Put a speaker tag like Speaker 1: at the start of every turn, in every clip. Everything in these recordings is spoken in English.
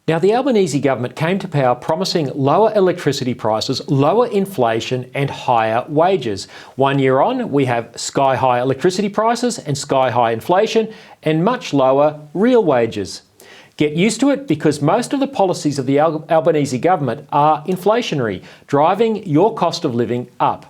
Speaker 1: Now, the Albanese government came to power promising lower electricity prices, lower inflation and higher wages. 1 year on, we have sky-high electricity prices and sky-high inflation and much lower real wages. Get used to it, because most of the policies of the Albanese government are inflationary, driving your cost of living up.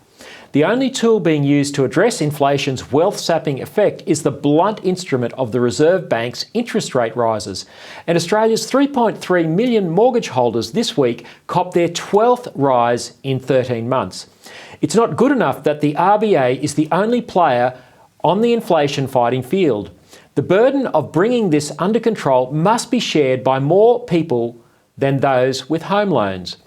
Speaker 1: The only tool being used to address inflation's wealth-sapping effect is the blunt instrument of the Reserve Bank's interest rate rises. And Australia's 3.3 million mortgage holders this week copped their 12th rise in 13 months. It's not good enough that the RBA is the only player on the inflation-fighting field. The burden of bringing this under control must be shared by more people than those with home loans.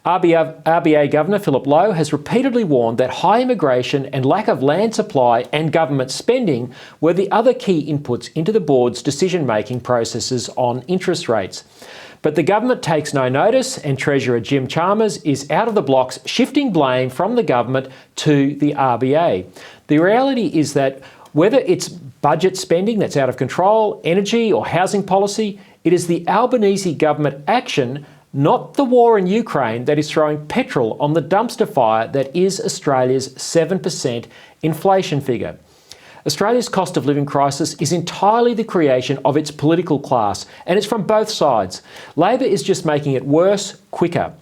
Speaker 1: RBA Governor Philip Lowe has repeatedly warned that high immigration and lack of land supply and government spending were the other key inputs into the board's decision-making processes on interest rates. But the government takes no notice, and Treasurer Jim Chalmers is out of the blocks, shifting blame from the government to the RBA. The reality is that whether it's budget spending that's out of control, energy or housing policy, it is the Albanese government action, not the war in Ukraine, that is throwing petrol on the dumpster fire that is Australia's 7% inflation figure. Australia's cost of living crisis is entirely the creation of its political class, and it's from both sides. Labor is just making it worse, quicker.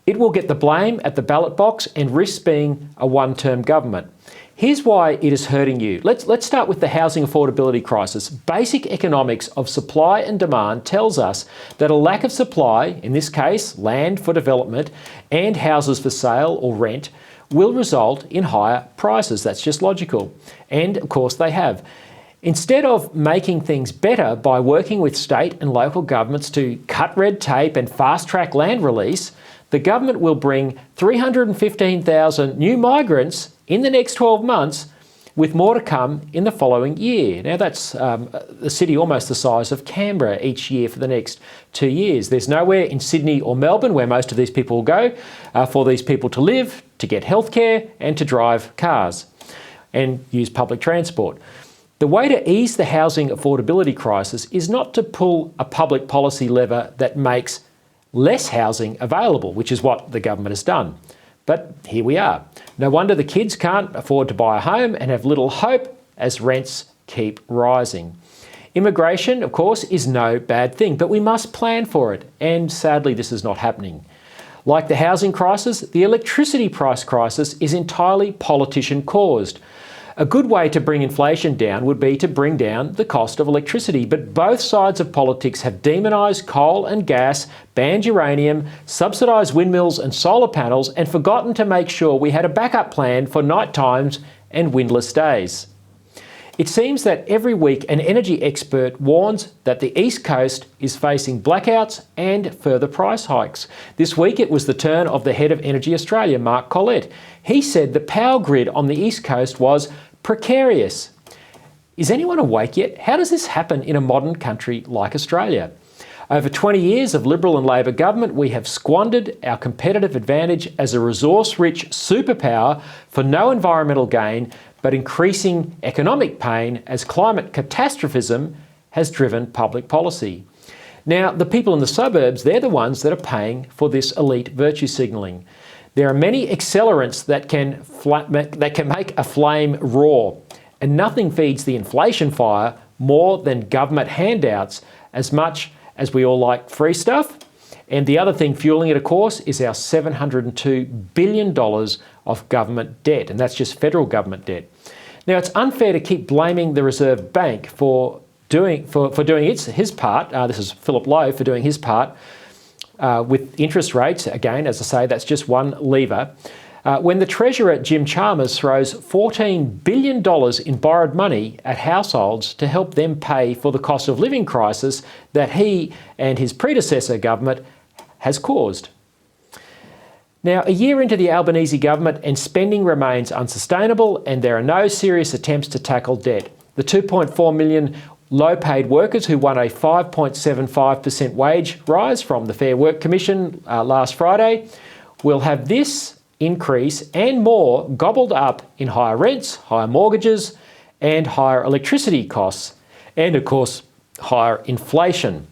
Speaker 1: It will get the blame at the ballot box and risks being a one-term government. Here's why it is hurting you. Let's start with the housing affordability crisis. Basic economics of supply and demand tells us that a lack of supply, in this case land for development and houses for sale or rent, will result in higher prices. That's just logical. And of course they have. Instead of making things better by working with state and local governments to cut red tape and fast-track land release, the government will bring 315,000 new migrants in the next 12 months, with more to come in the following year. Now that's a city almost the size of Canberra each year for the next 2 years. There's nowhere in Sydney or Melbourne where most of these people will go for these people to live, to get healthcare and to drive cars and use public transport. The way to ease the housing affordability crisis is not to pull a public policy lever that makes less housing available, which is what the government has done. But here we are. No wonder the kids can't afford to buy a home and have little hope as rents keep rising. Immigration, of course, is no bad thing, but we must plan for it. And sadly, this is not happening. Like the housing crisis, the electricity price crisis is entirely politician-caused. A good way to bring inflation down would be to bring down the cost of electricity, but both sides of politics have demonised coal and gas, banned uranium, subsidised windmills and solar panels, and forgotten to make sure we had a backup plan for night times and windless days. It seems that every week an energy expert warns that the East Coast is facing blackouts and further price hikes. This week it was the turn of the head of Energy Australia, Mark Collett. He said the power grid on the East Coast was precarious. Is anyone awake yet? How does this happen in a modern country like Australia? Over 20 years of Liberal and Labor government, we have squandered our competitive advantage as a resource-rich superpower for no environmental gain, but increasing economic pain as climate catastrophism has driven public policy. Now, the people in the suburbs, they're the ones that are paying for this elite virtue signalling. There are many accelerants that can make a flame roar, and nothing feeds the inflation fire more than government handouts, as much as we all like free stuff. And the other thing fueling it, of course, is our $702 billion of government debt, and that's just federal government debt. Now, it's unfair to keep blaming the Reserve Bank for doing his part. This is Philip Lowe for doing his part with interest rates. Again, as I say, that's just one lever. When the Treasurer, Jim Chalmers, throws $14 billion in borrowed money at households to help them pay for the cost of living crisis that he and his predecessor government has caused. Now, a year into the Albanese government and spending remains unsustainable, and there are no serious attempts to tackle debt. The 2.4 million low-paid workers who won a 5.75% wage rise from the Fair Work Commission last Friday will have this increase and more gobbled up in higher rents, higher mortgages and higher electricity costs, and of course higher inflation.